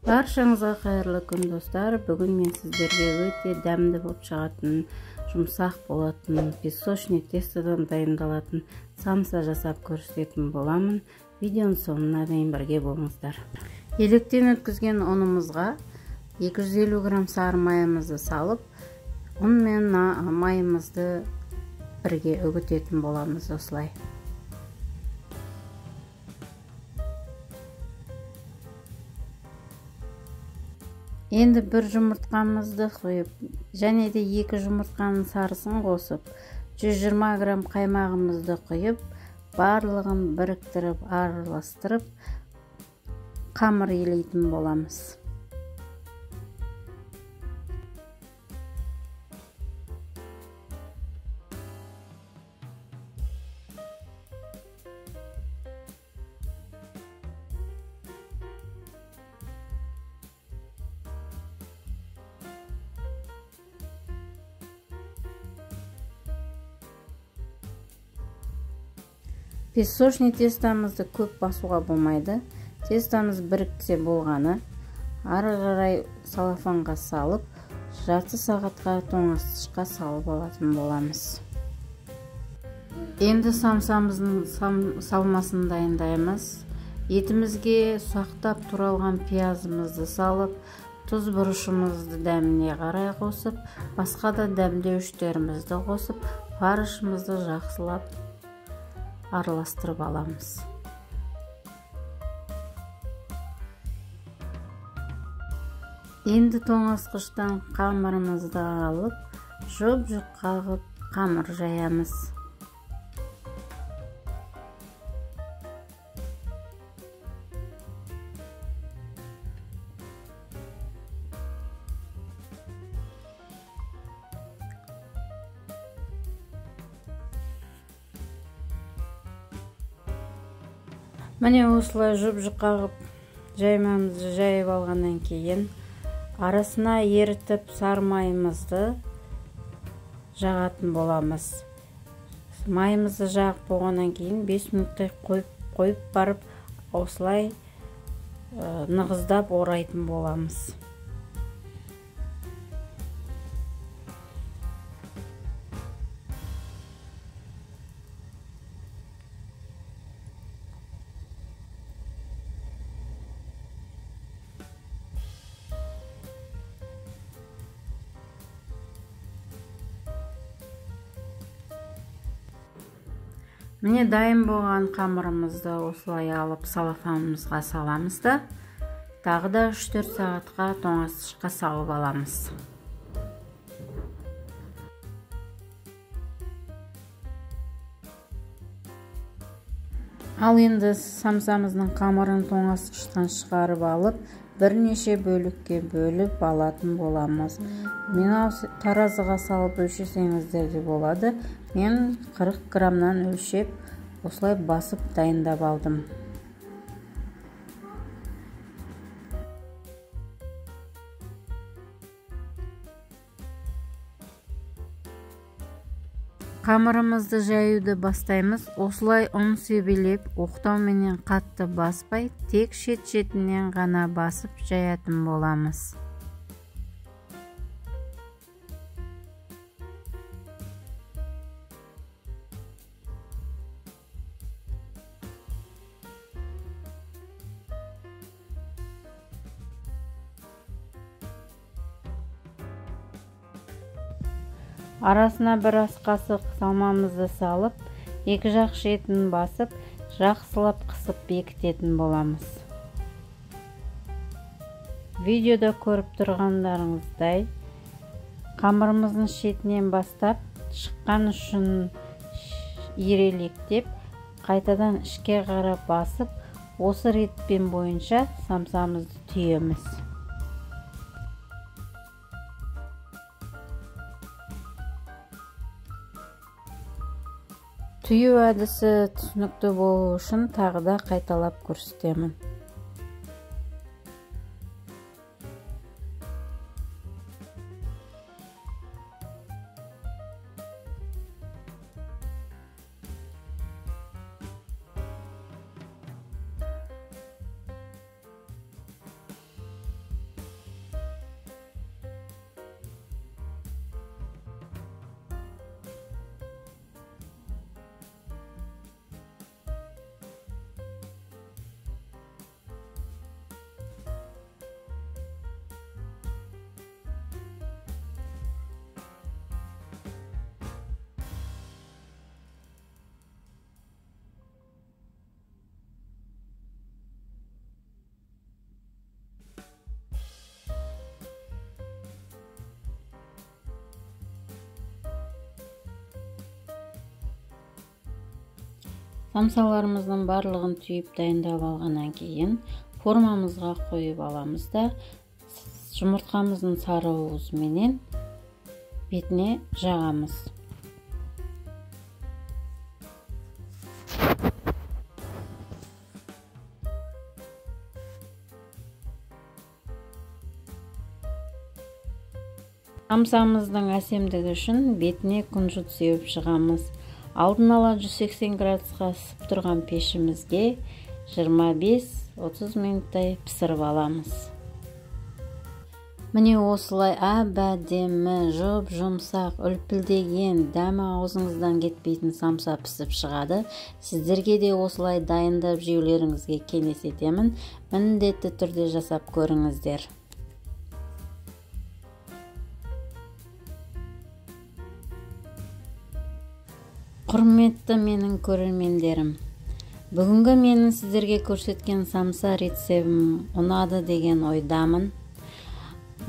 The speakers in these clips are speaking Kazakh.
Баршаңызға қайырлы күн достар. Бүгін мен сіздерге өте дәмді болып шығатын, жұмсақ болатын, песочный тестодан дайындалатын самса жасап көрсететін боламын. Видеоның соңына дейін бірге болыңыздар. Електен өткізген ұнымызға 250 грамм сары майымызды салып, ұн мен майымызды бірге үгітетін боламыз осылай. Енді бір жұмыртқамызды қойып, және де 2 жұмыртқаның сарысын қосып, 120 грамм қаймағымызды құйып, барлығын біріктіріп, араластырып, қамыр елейтін боламыз. Песочный тестамызды көп басуға болмайды. Тестамыз біріксе болғаны, ары қарай салафанға салып, жарты сағатқа тоңазытқышқа салып алатын боламыз. Енді самсамыздың салмасын дайындаймыз. Етімізге ұсақтап туралған пиязымызды салып, тұз бұрышымызды дәміне қарай қосып, басқа да дәмдеуіштерімізді қосып, фаршымызды жақсылап араластырып аламыз. Енді тоңазытқыштан қамырымызды алып, жұп-жұп қағып қамыр жаямыз. Міне осылай жұп-жұп қағып жаймамызды жайып алғаннан кейін, арасына ерітіп сары майымызды жағатын боламыз. Майымызды жағып болғаннан кейін 5 минуттай қойып барып, осылай нығыздап орайтын боламыз. Міне дайын болған қамырымызды осылай алып салафанымызға саламыз да, тағы да 3-4 сағатқа тоңазытқышқа салып аламыз. Ал енді самсамыздың қамырын тоңазытқыштан шығарып алып, бірнеше бөлікке бөліп алатын боламыз. Мен таразыға салып өлшесеңіздер де болады. Мен 40 граммнан өлшеп, осылай басып дайындап алдым. Қамырымызды жаюды бастаймыз. Осылай ұн себелеп, оқтауменен қатты баспай, тек шет-шетінен ғана басып жаятын боламыз. Арасына бір ас қасық салмамызды салып, екі жақ шетін басып, жақсылап қысып бекітетін боламыз. Видеода көріп тұрғандарыңыздай, қамырымыздың шетінен бастап, шыққан ұшын ирелектеп, қайтадан ішке қарап басып, осы ретпен бойынша самсамызды түйеміз. Түйу әдісі түсінікті болу үшін тағы да қайталап көрсетемін. Самсаларымыздың барлығын түйіп дайындап алғаннан кейін формамызға қойып аламыз да жұмыртқамыздың сары уызыменен бетіне жағамыз. Самсамыздың әсемдігі үшін бетіне күнжіт сеуіп шығамыз. Алдын ала 180 градусқа ысып тұрған пешімізге 25-30 минуттай пісіріп аламыз. Міне осылай әп-әдемі, жұп-жұмсақ, үлпілдеген, дәмі аузыңыздан кетпейтін самса пісіп шығады. Сіздерге де осылай дайындап жеулеріңізге кеңес етемін. Міндетті түрде жасап көріңіздер. Құрметті менің көрермендерім, бүгінгі менің сіздерге көрсеткен самса рецебім ұнады деген ойдамын.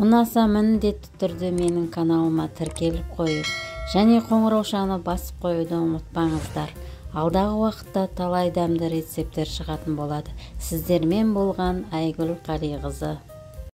Ұнаса міндетті түрде менің каналыма тіркеліп қойып, және қоңыраушаны басып қоюды ұмытпаңыздар. Алдағы уақытта талай дәмді рецептер шығатын болады. Сіздермен болған Айгүл Қалиқызы.